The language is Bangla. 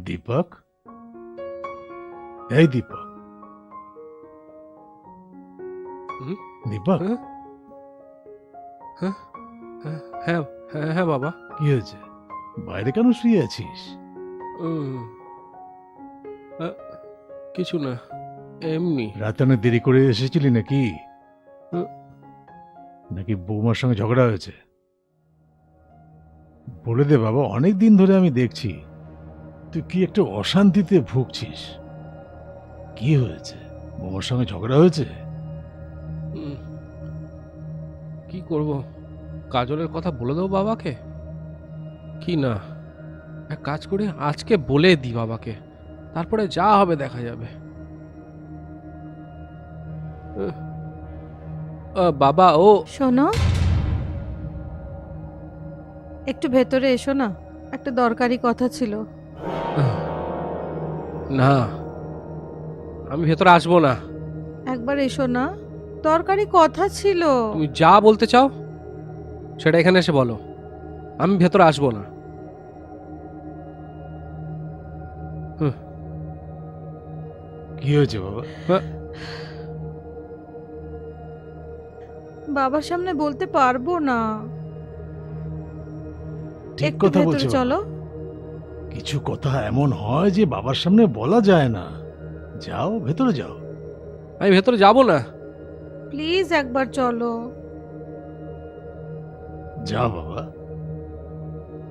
দীপক, এই দীপক, দীপক, হ্যাঁ হ্যাঁ হ্যাঁ বাবা। কি হয়েছে? বাইরে কেন শুয়ে আছিস? কিছু না, এমনি। রাতে অনেক দেরি করে এসেছিলি নাকি? হুম। নাকি বৌমার সঙ্গে ঝগড়া হয়েছে? বলে দে বাবা, অনেক দিন ধরে আমি দেখছি তুই কি একটা অশান্তিতে ভুগছিস। কি হয়েছে? বৌমার সঙ্গে ঝগড়া হয়েছে? কি করব, কাজলের কথা বলে দেবো বাবাকে কি না? এক কাজ করি, আজকে বলে দিই বাবাকে, তারপরে যা হবে দেখা যাবে। বাবা, ও শোনো, একটু ভেতরে এসো না, একটা দরকারি কথা ছিল। না, আমি ভেতরে আসবো না। একবার এসো না, দরকারি কথা ছিল। তুমি যা বলতে চাও সেটা এখানে এসে বলো, আমি ভেতরে আসবো না। কি হয়েছে বাবা? বাবার সামনে বলতে পারবো না। ঠিক একটু কথা ভেতরে বলছে বাবা। চলো। কিছু কথা এমন হয় যে বাবার সামনে বলা যায় না। যাও, ভেতরে যাও। আমি ভেতরে যাব না। প্লিজ একবার চলো। যা বাবা।